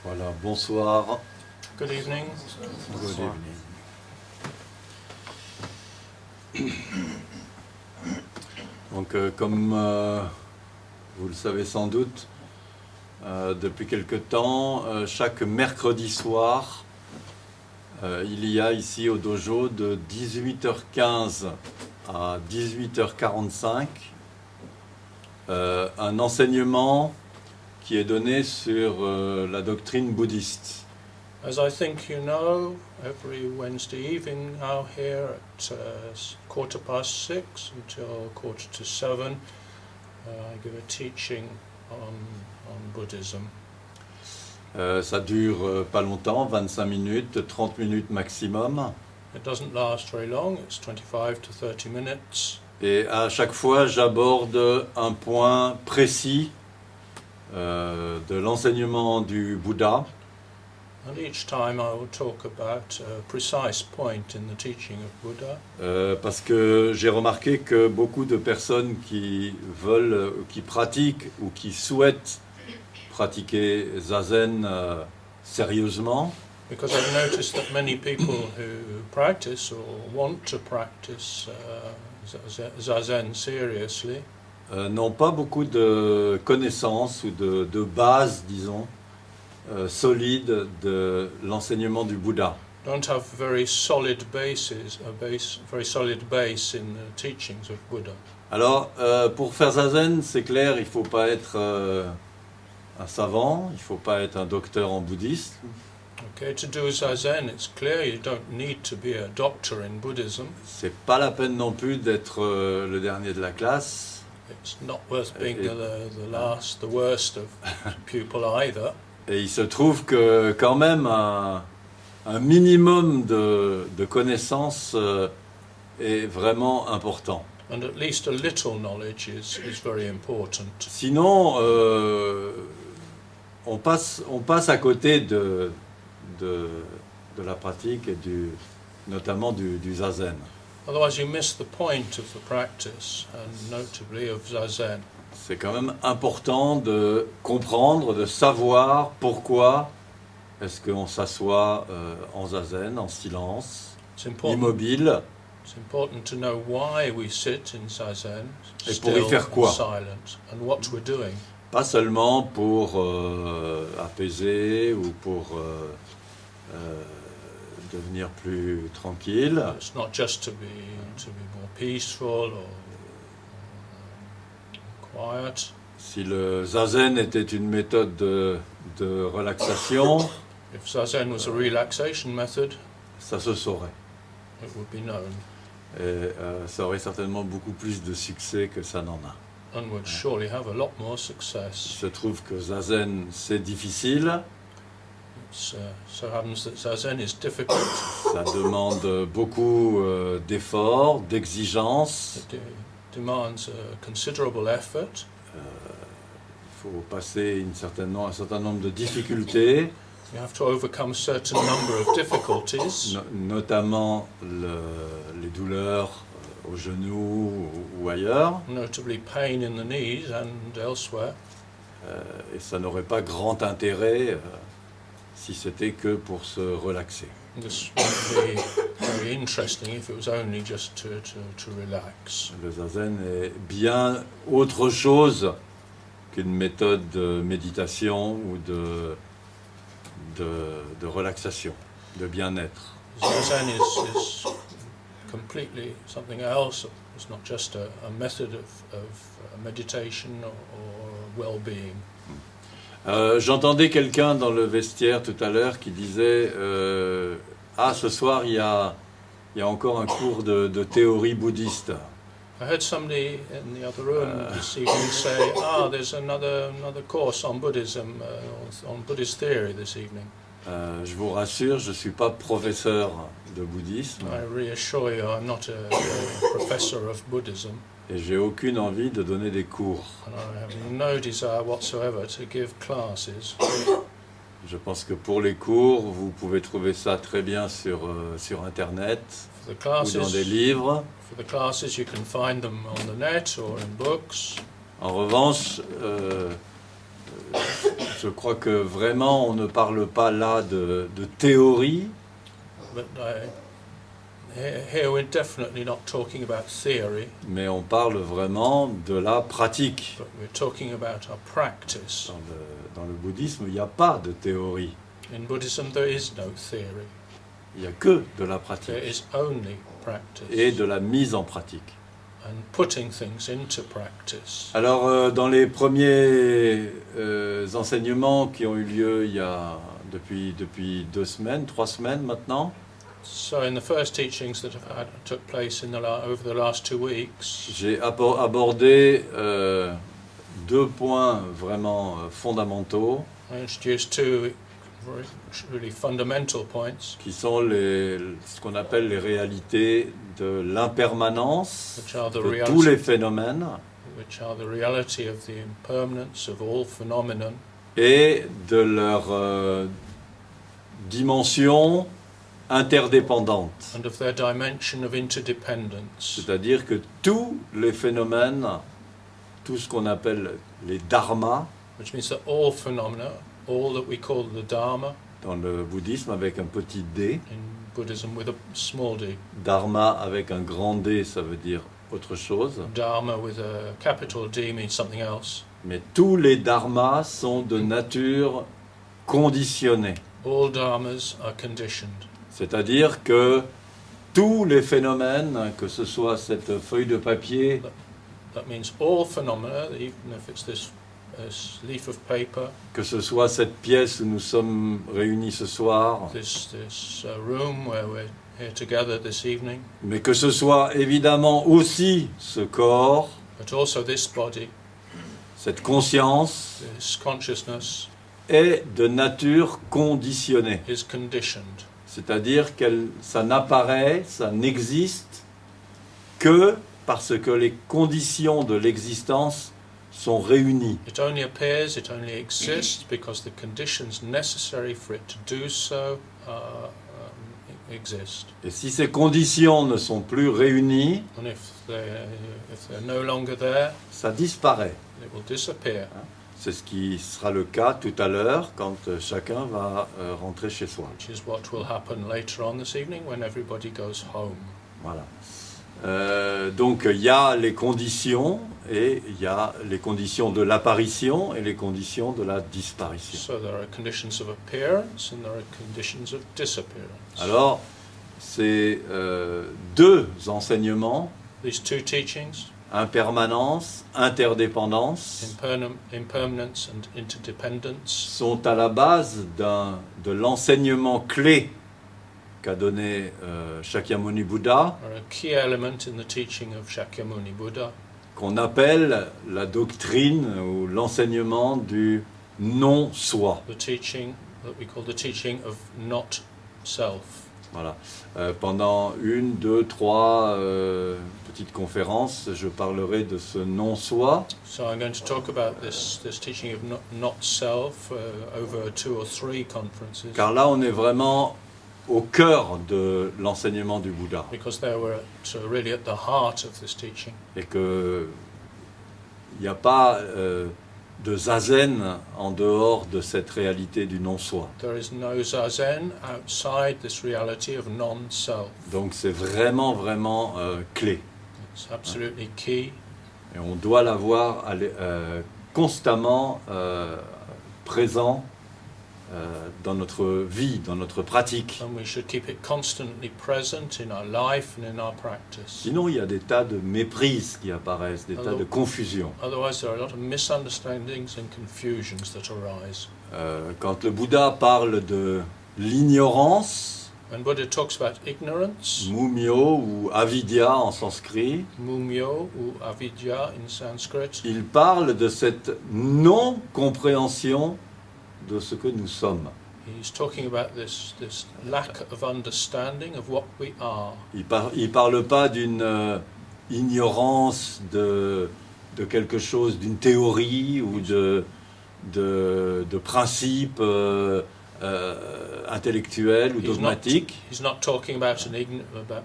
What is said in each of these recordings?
Voilà, bonsoir. Good evening. Good evening. Donc, comme vous le savez sans doute, depuis quelque temps, chaque mercredi soir, il y a ici au dojo de 18h15 à 18h45 un enseignement qui est donné sur la doctrine bouddhiste. As I think you know, every Wednesday evening out here at 6:15 until 6:45, I give a teaching on Buddhism. Ça dure pas longtemps, 25 minutes, 30 minutes maximum. It doesn't last very long, it's 25 to 30 minutes. Et à chaque fois, j'aborde un point précis de l'enseignement du Bouddha. And each time I will talk about a precise point in the teaching of Buddha. Parce que j'ai remarqué que beaucoup de personnes qui veulent, qui pratiquent ou qui souhaitent pratiquer Zazen sérieusement, Because I've noticed that many people who practice or want to practice Zazen seriously n'ont pas beaucoup de connaissances ou de bases, disons, solides de l'enseignement du Bouddha. don't have very solid bases, very solid base in the teachings of Buddha. Alors, pour faire Zazen, c'est clair, il ne faut pas être un savant, il ne faut pas être un docteur en bouddhisme. Okay, to do Zazen, it's clear you don't need to be a doctor in Buddhism. C'est pas la peine non plus d'être le dernier de la classe. It's not worth being the worst of pupil either. Et il se trouve que quand même un minimum de connaissances est vraiment important. And at least a little knowledge is very important. Sinon, on passe à côté de la pratique et notamment du Zazen. Otherwise you miss the point of the practice, and notably of Zazen. C'est quand même important de comprendre, de savoir pourquoi est-ce qu'on s'assoit en Zazen, en silence, immobile. It's important to know why we sit in Zazen, Et pour y faire quoi? silent, and what we're doing. Pas seulement pour apaiser ou pour devenir plus tranquille. It's not just to be more peaceful or quiet. Si le Zazen était une méthode de relaxation, If Zazen was a relaxation method, ça se saurait. it would be known Et ça aurait certainement beaucoup plus de succès que ça n'en a. and would surely have a lot more Il success. se trouve que Zazen, c'est difficile, So happens that Zazen is difficult. ça demande beaucoup d'efforts, d'exigences. It demands a considerable effort. Il faut passer un certain nombre de difficultés, You have to overcome a certain number of difficulties, notamment les douleurs aux genoux ou ailleurs, notably pain in the knees and elsewhere. et ça n'aurait pas grand intérêt si c'était que pour se relaxer. This would be very interesting if it was only just to relax. Le Zazen est bien autre chose qu'une méthode de méditation ou de relaxation, de bien-être. Zazen is completely something else. It's not just a method of meditation or well-being. J'entendais quelqu'un dans le vestiaire tout à l'heure qui disait ce soir il y a encore un cours de théorie bouddhiste. I heard somebody in the other room this evening say, there's another course on Buddhism, on Buddhist theory this evening. Je vous rassure, je ne suis pas professeur de bouddhisme I reassure you I'm not a professor of Buddhism, et j'ai aucune envie de donner des cours. and I have no desire whatsoever to give classes. Je pense que pour les cours, vous pouvez trouver ça très bien sur Internet For the ou dans des classes, livres. for the classes, you can find them on the net or in books. En revanche, je crois que vraiment on ne parle pas là de théorie, But here we're definitely not talking about theory, mais on parle vraiment de la pratique. but we're talking about our practice. Dans le bouddhisme, il n'y a pas de théorie, In Buddhism, there is no theory. il n'y a que de la There pratique is only practice et de la mise en pratique. and putting things into practice. Alors, dans les premiers enseignements qui ont eu lieu depuis 2 semaines, 3 semaines maintenant, So, in the first teachings that took place over the last 2 weeks, j'ai abordé 2 points vraiment fondamentaux I introduced 2 really fundamental points, qui sont ce qu'on appelle les réalités de l'impermanence which are the de tous reality, les phénomènes of the impermanence of all phenomenon, et de leur dimension interdépendante. and of their dimension of interdependence. C'est-à-dire que tous les phénomènes, tout ce qu'on appelle les dharmas, Which means that all phenomena, all that we call the Dharma, dans le bouddhisme avec un petit d, in Buddhism with a small d, dharma avec un grand D, ça veut dire autre chose, Dharma with a capital D means something else. mais tous les dharmas sont de nature conditionnée. All dharmas are conditioned. C'est-à-dire que tous les phénomènes, que ce soit cette feuille de papier, That means all phenomena, even if it's this leaf of paper, que ce soit cette pièce où nous sommes réunis ce soir, this room where we're here together this evening, mais que ce soit évidemment aussi ce corps, but also this body, cette conscience, this consciousness est de nature conditionnée. is conditioned. C'est-à-dire que ça n'apparaît, ça n'existe que parce que les conditions de l'existence sont réunies. It only appears, it only exists because the conditions necessary for it to do so exist. Et si ces conditions ne sont plus réunies, And if they're no longer there, ça disparaît. it will disappear. C'est ce qui sera le cas tout à l'heure quand chacun va rentrer chez soi. Which is what will happen later on this evening when everybody goes home. Voilà. Donc il y a les conditions et il y a les conditions de l'apparition et les conditions de la disparition. So there are conditions of appearance and there are conditions of disappearance. Alors, ces 2 enseignements, These 2 teachings, impermanence, interdépendance, impermanence and interdependence, sont à la base de l'enseignement clé qu'a donné Shakyamuni Bouddha, are a key element in the teaching of Shakyamuni Buddha, qu'on appelle la doctrine ou l'enseignement du non-soi. the teaching that we call the teaching of not self. Voilà. Pendant 1, 2, 3 petites conférences, je parlerai de ce non-soi, So I'm going to talk about this teaching of not self over 2 or 3 conferences, car là on est vraiment au cœur de l'enseignement du Bouddha. because they were really at the heart of this teaching. Et qu'il n'y a pas de zazen en dehors de cette réalité du non-soi. There is no zazen outside this reality of non-self. Donc c'est vraiment, vraiment clé. It's absolutely key, Et on doit l'avoir constamment présent dans notre vie, dans notre pratique. and we should keep it constantly present in our life and in our practice. Sinon, il y a des tas de méprises qui apparaissent, des tas de confusions. Otherwise, there are a lot of misunderstandings and confusions that arise. Quand le Bouddha parle de l'ignorance, When Buddha talks about ignorance, mumyo ou avidya en sanskrit, mumyo ou avidya in Sanskrit, il parle de cette non-compréhension de ce que nous sommes. He's talking about this lack of understanding of what we are. Il parle pas d'une ignorance de quelque chose, d'une théorie ou de principes intellectuels ou dogmatiques. He's not talking about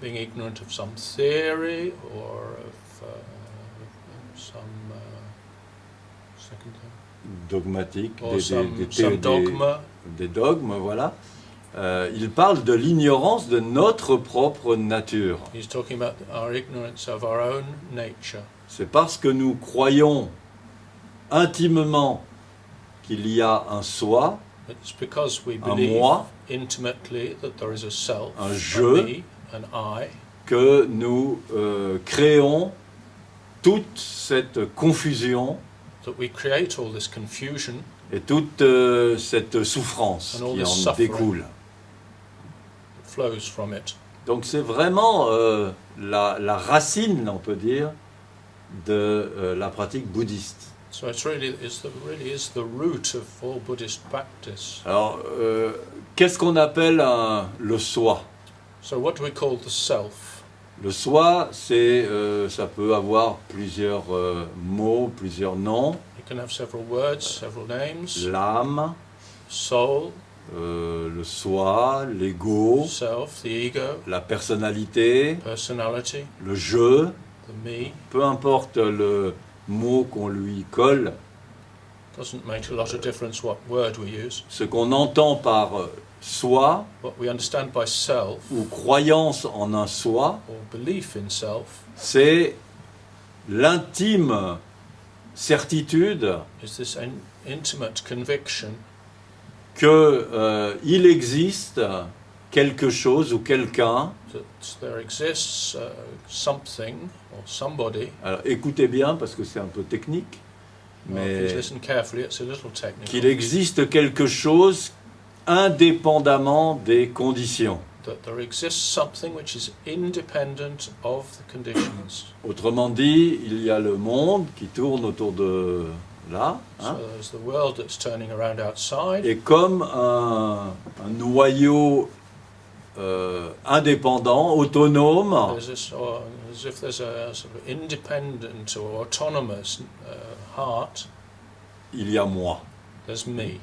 being ignorant of some theory or of some second thing. Dogmatiques, Or some dogma. Des dogmes, voilà. Il parle de l'ignorance de notre propre nature. He's talking about our ignorance of our own nature. C'est parce que nous croyons intimement qu'il y a un soi, It's because we un believe moi, intimately that there is a self, un a je, me, an I, que nous créons toute cette confusion that we create all this confusion et toute cette souffrance And all qui this en suffering. découle. that flows from it. Donc c'est vraiment la racine, on peut dire, de la pratique bouddhiste. So it really is the root of all Buddhist practice. Alors, qu'est-ce qu'on appelle le soi? So what do we call the self? Le soi, ça peut avoir plusieurs mots, plusieurs noms. It can have several words, several names. L'âme, Soul, le soi, l'ego, self, the ego, la personnalité, personality, le je, the me. peu importe le mot qu'on lui colle, Doesn't make a lot of difference what word we use. ce qu'on entend par soi What we understand by self ou croyance en un soi, or belief in self c'est l'intime certitude is this intimate conviction qu'il existe quelque chose ou quelqu'un. that there exists something or somebody. Alors écoutez bien parce que c'est un peu technique, Well, if you mais listen carefully, it's a little technical. qu'il existe quelque chose indépendamment des conditions. That there exists something which is independent of the conditions. Autrement dit, il y a le monde qui tourne autour de là, hein, So there's the world that's turning around outside, et comme un noyau indépendant, autonome, there's this, or as if there's a sort of independent or autonomous heart, il y a moi. there's me.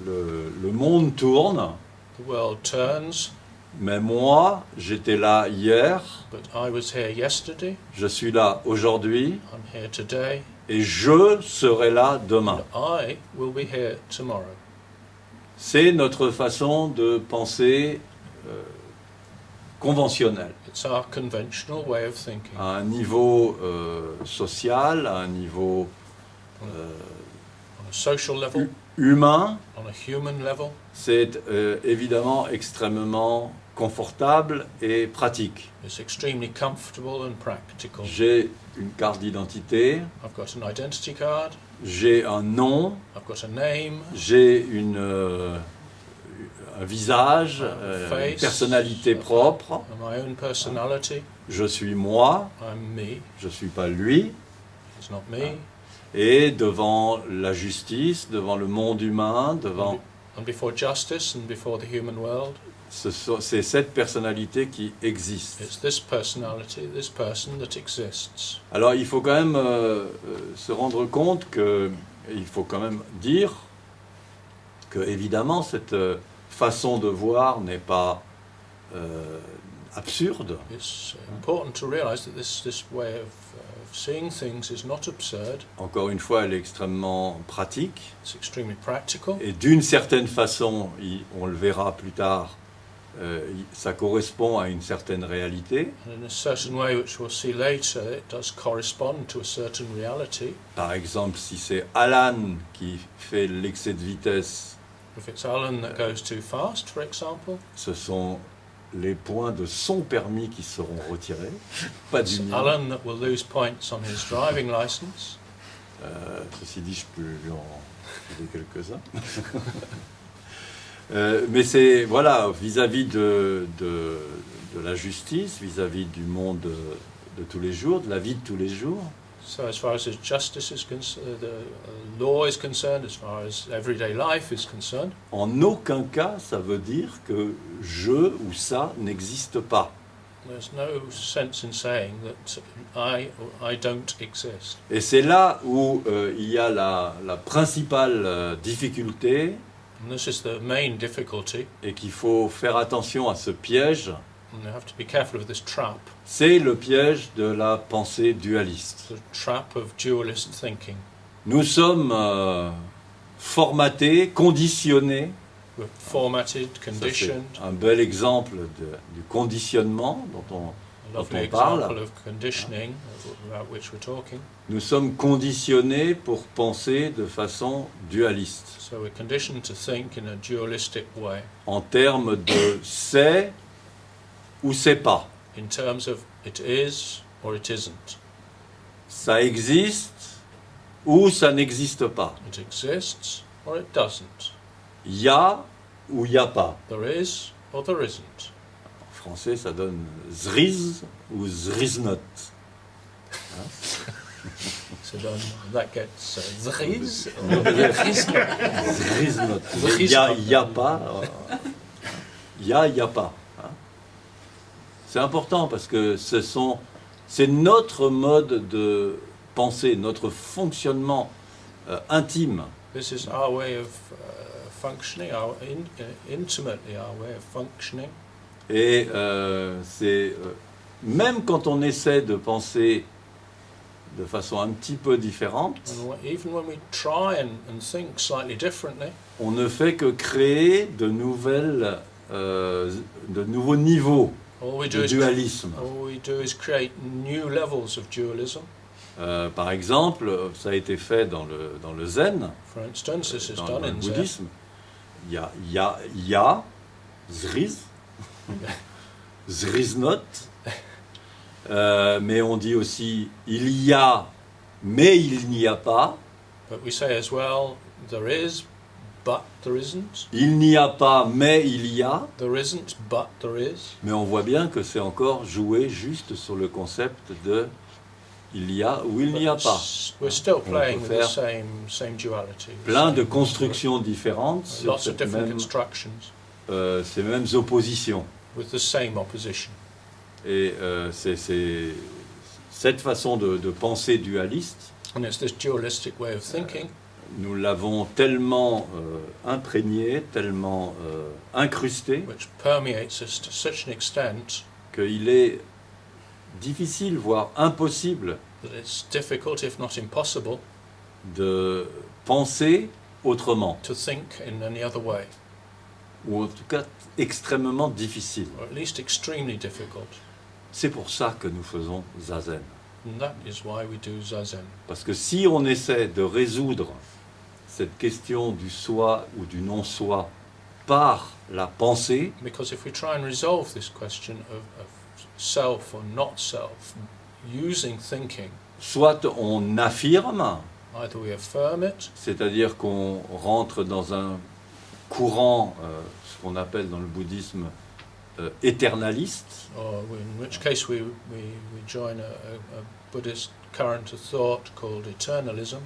Le monde tourne, The world turns, mais moi, j'étais là hier, but I was here yesterday, je suis là aujourd'hui, I'm here today, et je serai là demain. and I will be here tomorrow. C'est notre façon de penser conventionnelle, It's our conventional way of thinking. à un niveau social, à un niveau On a social level, humain. on a human level, C'est évidemment extrêmement confortable et pratique. it's extremely comfortable and practical. J'ai une carte d'identité, I've got an identity card, j'ai un nom, I've got a name, j'ai un visage, face, une personnalité propre. and my own personality. Je suis moi, I'm me, je ne suis pas lui. it's not me. Et devant la justice, devant le monde humain, devant And before justice and before the human world, c'est cette personnalité qui existe. it's this personality, this person that exists. Alors il faut quand même se rendre compte que, il faut quand même dire que évidemment cette façon de voir n'est pas absurde. It's important to realize that this way of seeing things is not absurd, Encore une fois, elle est extrêmement pratique it's extremely practical, et d'une certaine façon, on le verra plus tard, ça correspond à une certaine réalité. and in a certain way, which we'll see later, it does correspond to a certain reality. Par exemple, si c'est Alan qui fait l'excès de vitesse, If it's Alan that goes too fast, for example, ce sont les points de son permis qui seront retirés, pas it's du mien. Alan that will lose points on his driving license. Ceci dit, je peux lui en filer quelques-uns. Mais c'est, voilà, vis-à-vis de la justice, vis-à-vis du monde de tous les jours, de la vie de tous les jours, So as far as justice is concerned, the law is concerned, as far as everyday life is concerned, En aucun cas, ça veut dire que je ou ça n'existe pas. there's no sense in saying that I don't exist. Et c'est là où il y a la principale difficulté And this is the main difficulty, et qu'il faut faire attention à ce piège, and you have to be careful of this trap, c'est le piège de la pensée dualiste. the trap of dualist thinking. Nous sommes formatés, conditionnés. We're formatted, Ça, c'est conditioned, un bel exemple du conditionnement dont a lovely on parle. example of conditioning about which we're talking. nous sommes conditionnés pour penser de façon dualiste, So we're conditioned to think in a dualistic way, en termes de c'est ou c'est pas. in terms of it is or it isn't. Ça existe ou ça n'existe pas. It exists or it doesn't. Il y a ou il n'y a pas. There is or there isn't. En français, ça donne zriz ou zriznot. So then that gets zriz Non, or zriznot. Zriznot. Zriznot. Il y a pas. Il y a pas. Hein. C'est important parce que c'est notre mode de pensée, notre fonctionnement intime. This is our way of functioning, intimately our way of functioning. Et c'est même quand on essaie de penser de façon un petit peu différente, And even when we try and think slightly differently, on ne fait que créer de nouveaux niveaux all we de do dualisme. is create new levels of dualism. Par exemple, ça a été fait dans le zen, For instance, this is dans done le in Zen. bouddhisme. Il y a, zriz, zriznot, mais on dit aussi il y a, mais il n'y a pas. But we say as well, there is, but there isn't. Il n'y a pas, mais il y a. There isn't, but there is. Mais on voit bien que c'est encore joué juste sur le concept de il y a ou il n'y a But pas. we're still On playing peut with the faire same duality. Plein de same- constructions différentes sur Lots of different constructions ces mêmes oppositions. with the same opposition. Et c'est cette façon de penser dualiste, And it's this dualistic way of thinking nous l'avons tellement imprégné, tellement incrusté, which permeates us to such an extent qu'il est difficile, voire impossible, that it's difficult, if not impossible, de penser autrement, to think in any other way, ou en tout cas extrêmement difficile. or at least extremely difficult. C'est pour ça que nous faisons Zazen. And that is why we do Zazen. Parce que si on essaie de résoudre cette question du soi ou du non-soi par la pensée, Because if we try and resolve this question of self or not self, using thinking, soit on affirme, either we affirm it, c'est-à-dire qu'on rentre dans un courant, ce qu'on appelle dans le bouddhisme éternaliste, or in which case we join a Buddhist current of thought called eternalism,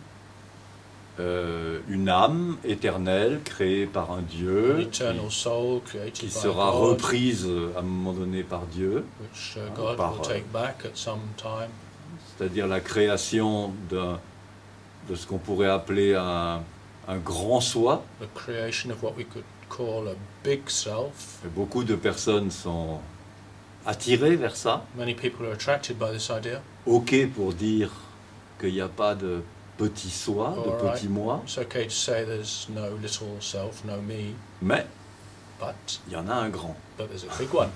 une âme éternelle créée par un an Dieu eternal soul qui created by sera God, reprise à un moment donné par Dieu, which God par, will take back at some time, c'est-à-dire la création de ce qu'on pourrait appeler un grand soi. the creation of what we could call a big self. Et beaucoup de personnes sont attirées vers ça, Many people are attracted by this idea. ok pour dire qu'il n'y a pas de petit soi, de Alright. petit moi, It's okay to say there's no little self, no me, mais but il y en a un grand. there's a big one.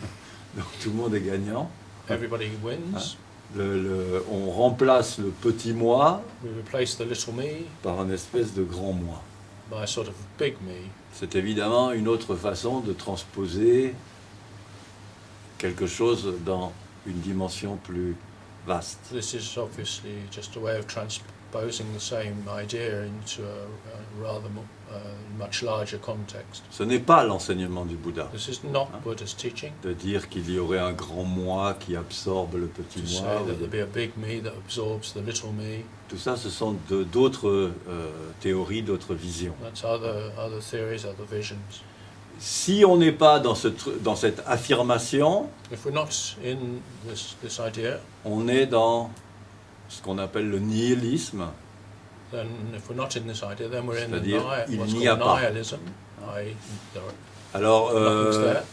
Donc tout le monde est gagnant. Everybody wins. On remplace le petit moi We replace the little me par un espèce de grand moi. by a sort of big me. C'est évidemment une autre façon de transposer quelque chose dans une dimension plus vaste. This is obviously just a way of transposing the same idea into a rather much larger context. Ce n'est pas l'enseignement du Bouddha, This is not Buddha's teaching. de dire qu'il y aurait un grand moi qui absorbe le petit To say moi. that there'll be a big me that absorbs the little me. Tout ça, ce sont d'autres théories, d'autres visions. That's other theories, other visions. Si on n'est pas dans cette affirmation, If we're not in this idea, on est dans ce qu'on appelle le nihilisme, then if we're not in this idea, then we're in the c'est-à-dire, il what's n'y a called pas. nihilism. Alors, Nothing's there.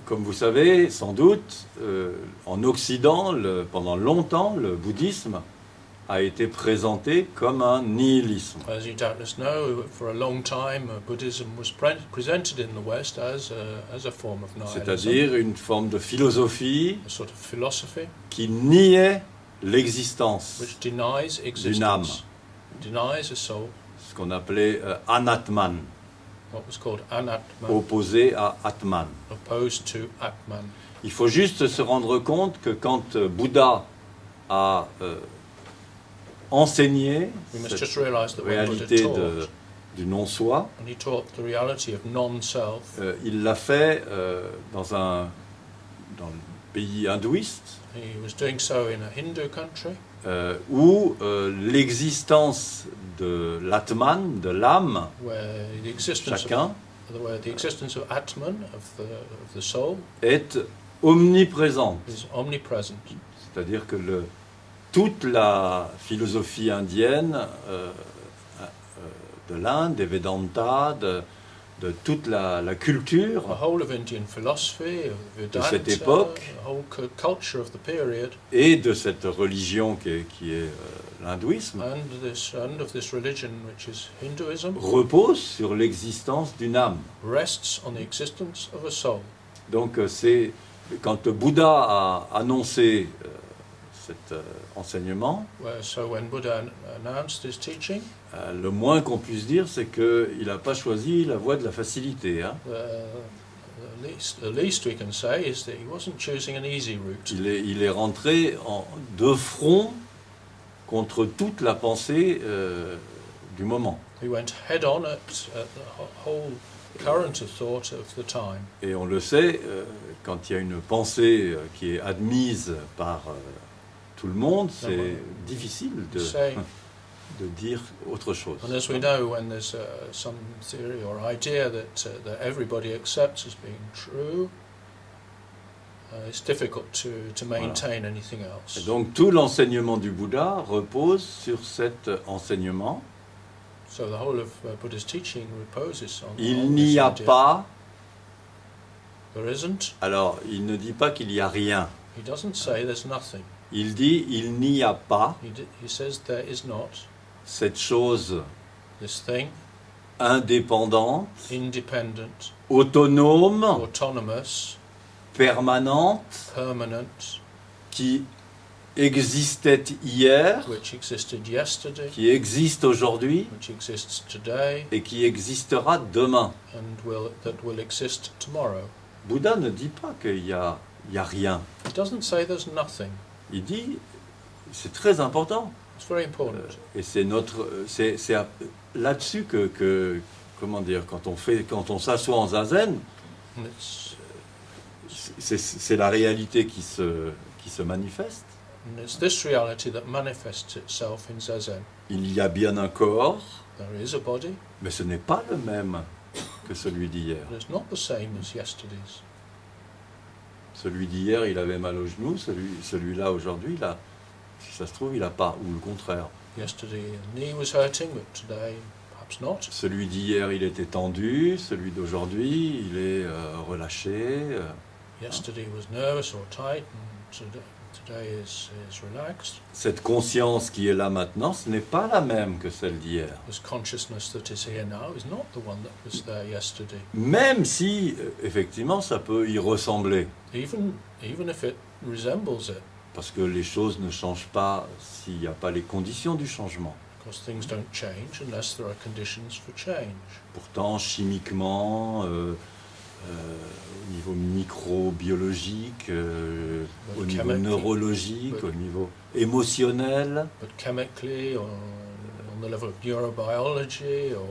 comme vous savez, sans doute, en Occident, pendant longtemps, le bouddhisme a été présenté comme un nihilisme. As you doubtless know, for a long time, Buddhism was presented in the West as a form of nihilism, C'est-à-dire une forme de philosophie a sort of philosophy qui niait l'existence, which denies d'une âme. existence, denies a soul, ce qu'on appelait Anatman, what was called Anatman, opposé à Atman. opposed to Atman. Il faut juste se rendre compte que quand Bouddha a enseigné We must cette just realize that when Buddha réalité taught, du non-soi, when he taught the reality of non-self, il l'a fait dans le pays hindouiste, he was doing so in a Hindu country, où l'existence de l'Atman, de l'âme, where the existence chacun, of Atman, of the soul, est omniprésente. is omnipresent. C'est-à-dire que toute la philosophie indienne de l'Inde, des Vedanta, de toute la culture The whole of Indian philosophy, of Vedanta, cette époque, the whole culture of the period, et de cette religion qui est l'hindouisme and of this religion, which is Hinduism, repose sur l'existence d'une âme. rests on the existence of a soul. Donc c'est quand le Bouddha a annoncé cet enseignement, So when Buddha announced his teaching, le moins qu'on puisse dire, c'est qu'il n'a pas choisi la voie de la facilité. Hein. the least we can say is that he wasn't choosing an easy route. Il est rentré de front contre toute la pensée du moment. He went head on at the whole current of thought of the time. Et on le sait, quand il y a une pensée qui est admise par tout le monde, c'est difficile de dire autre chose. And as we know, when there's some theory or idea that everybody accepts as being true, it's difficult to maintain anything else. Et donc tout l'enseignement du Bouddha repose sur cet enseignement. So the whole of Buddha's teaching reposes on Il n'y a this idea. pas, There isn't. alors il ne dit pas qu'il y a rien. He doesn't say there's nothing. Il dit il n'y a pas He says there is not cette chose this thing, indépendante, independent, autonome, autonomous, permanente, permanent, qui existait hier, which existed yesterday, qui existe aujourd'hui which exists today, et qui existera demain. and that will exist tomorrow. Bouddha ne dit pas qu'il y a rien. He doesn't say there's nothing. Il dit, c'est très important, It's very important. et c'est là-dessus que comment dire, quand on s'assoit en zazen, And it's c'est la réalité qui se manifeste. this reality that manifests itself in Zazen. Il y a bien un corps, There is a body, mais ce n'est pas le même que celui d'hier. but it's not the same as yesterday's. Celui d'hier, il avait mal au genou, celui-là aujourd'hui, là, si ça se trouve, il n'a pas, ou le contraire. Yesterday the knee was hurting, but today perhaps not. Celui d'hier, il était tendu, celui d'aujourd'hui, il est relâché. Yesterday was nervous or tight, and today is relaxed. Cette conscience qui est là maintenant, ce n'est pas la même que celle d'hier. This consciousness that is here now is not the one that was there yesterday. Même si, effectivement, ça peut y ressembler. Even if it resembles it, Parce que les choses ne changent pas s'il n'y a pas les conditions du changement. because things don't change unless there are conditions for change. Pourtant, chimiquement, au niveau microbiologique, au niveau Chemical. neurologique, au niveau émotionnel. but chemically or on the level of neurobiology or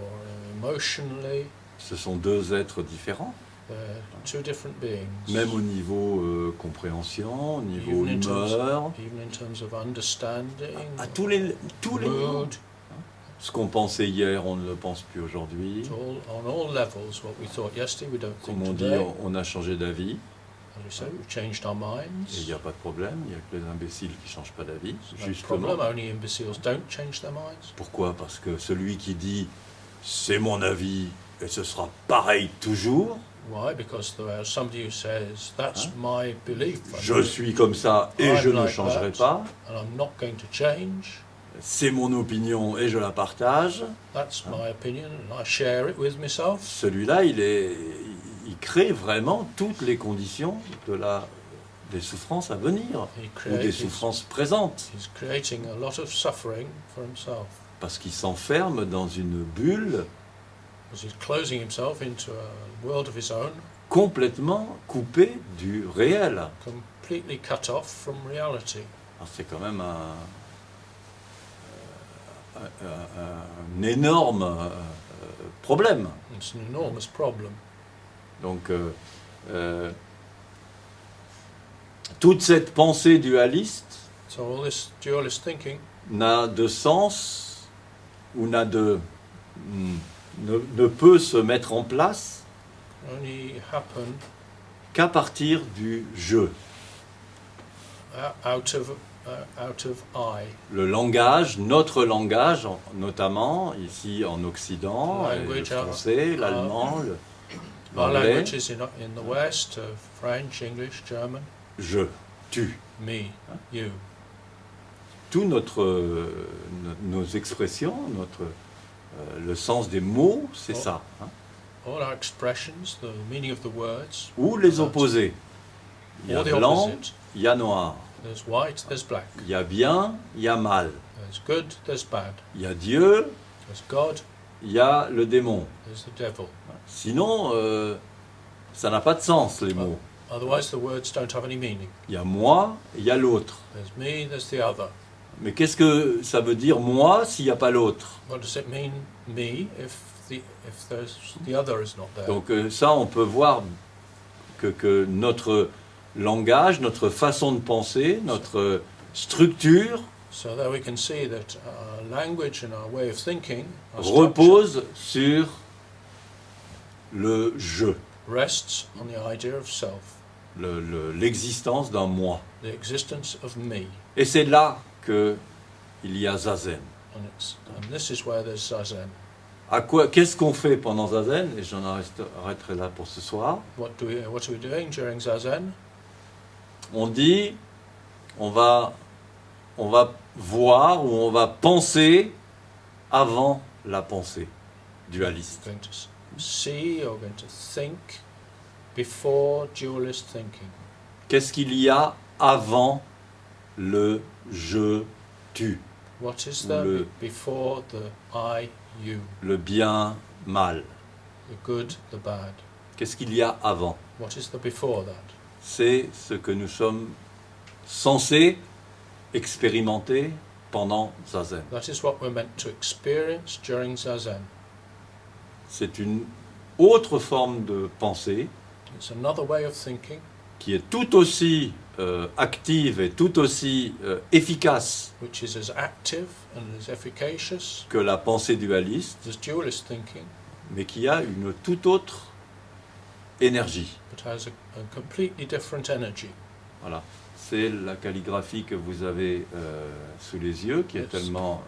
emotionally, Ce sont deux êtres différents, they're two different beings. même au niveau compréhension, au niveau Even in terms- humeur, Even in terms of understanding, à tous les niveaux. mood, Ce qu'on pensait hier, on ne le pense plus aujourd'hui. it's all, on all levels. What we thought yesterday, we don't Comme think on dit, today. on a changé d'avis. As we say, we've changed our Et il minds. n'y a pas de problème, il n'y a que les imbéciles qui ne changent pas d'avis, No justement. problem, only imbeciles don't change their minds. Pourquoi? Parce que celui qui dit « c'est mon avis et ce sera pareil toujours Why? Because there's somebody who says, that's my belief, », je suis comme ça et je ne changerai pas, and I'm not going to change. c'est mon opinion et je la partage, That's my opinion, and I share it with myself. celui-là, il crée vraiment toutes les conditions des souffrances à venir ou des souffrances présentes. He's creating a lot of suffering for himself. Parce qu'il s'enferme dans une bulle Because he's closing himself into a world of his own, complètement coupée du réel. completely cut off from reality. Alors, c'est quand même un énorme problème. It's an enormous problem. Donc, toute cette pensée dualiste So all this dualist thinking n'a de sens ou ne peut se mettre en place can only happen qu'à partir du je. out of I. Le langage, notre langage, notamment ici en Occident, le Language, français, l'allemand, Our l'anglais, languages in the West, French, English, German, je, tu. me, you. Tout nos expressions, le sens des mots, c'est Oh. ça. Hein. All our expressions, the meaning of the words, Ou les opposés. Il y a or the blanc, opposite. il y a noir. There's white, there's black. Il y a bien, il y a mal. There's good, there's bad. Il y a Dieu, There's God, il y a le démon. there's the devil. Sinon, ça n'a pas de sens, les mots. Otherwise, the words don't have any meaning. Il y a moi, il y a l'autre. There's me, there's the other. Mais qu'est-ce que ça veut dire moi s'il n'y a pas l'autre? What does it mean, me, if the other is not there? Donc ça, on peut voir que notre langage, notre façon de penser, notre structure So there we can see that our language and our way of thinking, our structure, repose sur le je, rests on the idea of self, l'existence d'un moi. the existence of me. Et c'est là qu'il y a Zazen. And this is where there's Zazen. Qu'est-ce qu'on fait pendant Zazen? Et j'en arrêterai là pour ce soir. What are we doing during Zazen? On dit, on va voir ou on va penser avant la pensée dualiste. Going to see or going to think before dualist thinking. Qu'est-ce qu'il y a avant le je, tu, What is there Le- before the I, you, le bien, mal? the good, the bad? Qu'est-ce qu'il y a avant? What is there before that? C'est ce que nous sommes censés expérimenter pendant Zazen. That is what we're meant to experience during Zazen. C'est une autre forme de pensée It's another way of thinking qui est tout aussi active et tout aussi efficace which is as active and as efficacious que la pensée dualiste, as dualist thinking, mais qui a une toute autre énergie. but has a completely different energy. Voilà. C'est la calligraphie que vous avez sous les yeux, qui est Yes. tellement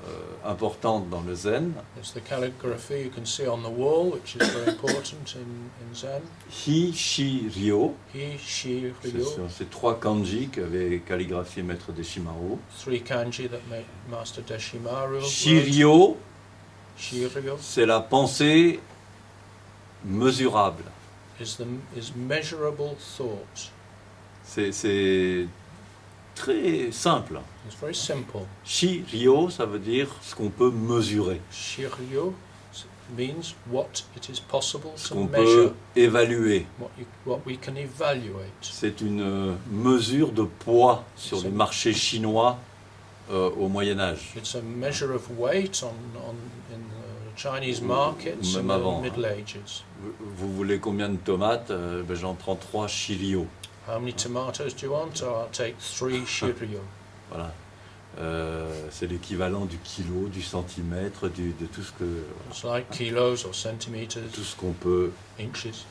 importante dans le zen. It's the calligraphy you can see on the wall, which is very important in Zen. Hi, Shi, Ryo. He, she, Ce ryo. sont ces trois kanji qu'avait calligraphié Maître Deshimaru. Three kanji that Master Deshimaru wrote. Shiryo, Shiryo c'est la pensée mesurable. is measurable thought. C'est très simple. It's very simple. Shiryo, ça veut dire ce qu'on peut mesurer, Shiryo means what it is possible ce to qu'on measure, peut évaluer. what we can evaluate. C'est une mesure de poids sur les marchés chinois au Moyen Âge. It's a measure of weight in the Chinese markets Même in the avant, Middle Ages. Vous voulez combien de tomates? J'en prends 3 shiryo. How many tomatoes do you want? Oh, I'll take 3 shiryo. Voilà. C'est l'équivalent du kilo, du centimètre, de tout ce que, It's like kilos or centimeters, tout ce qu'on peut. inches.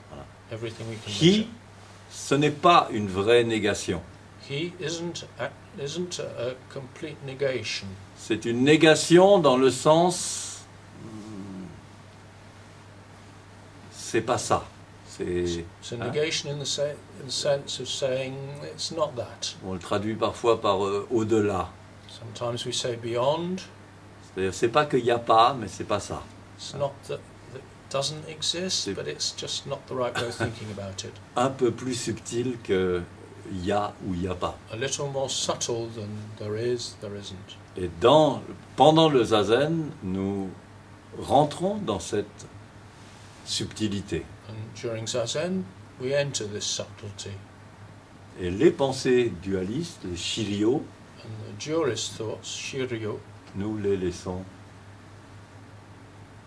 Voilà. Everything we can He, measure. ce n'est pas une vraie négation. He isn't a complete negation. C'est une négation dans le sens, c'est pas ça. C'est, It's a negation in the sense of saying it's not that. on le traduit parfois par au-delà. Sometimes we say beyond. C'est-à-dire, c'est pas qu'il n'y a pas, mais c'est pas ça. It's not that it doesn't exist, but it's just not the right way of thinking about it. Un peu plus subtil que il y a ou il n'y a pas. A little more subtle than there is, there isn't. Et pendant le zazen, nous rentrons dans cette subtilité. And during Zazen, we enter this subtlety. Et les pensées dualistes, les shiryo, And the dualist thoughts, shiryo, nous les laissons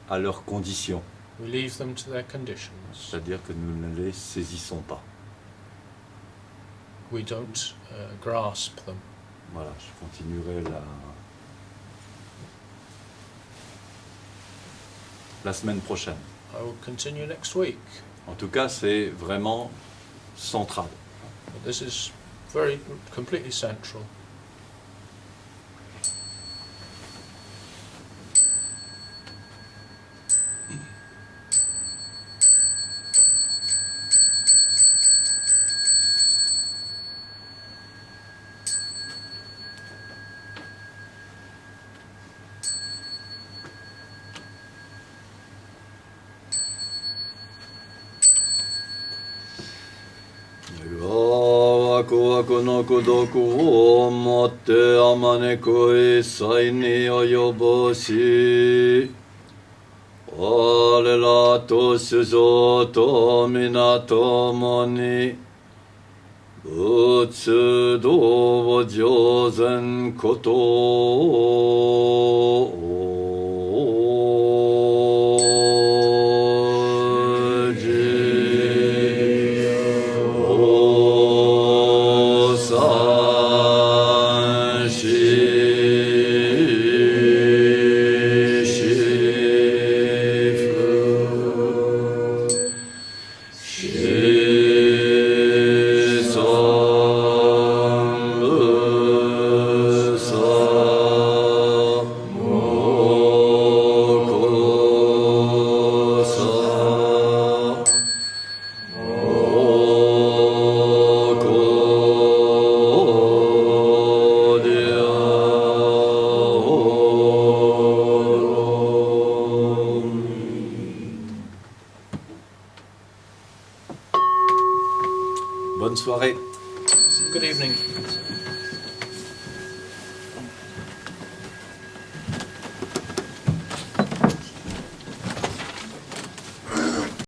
à leurs conditions. we leave them to their conditions. C'est-à-dire que nous ne les saisissons pas. We don't grasp them. Voilà, je continuerai la semaine prochaine. I will continue next week. En tout cas, c'est vraiment central. But this is completely central. Wako no kudoku o motte amane koi sai ni oyoboshi. Orela to suzo to minato moni. Butsu do wo jozen koto. Bonne soirée. Good evening.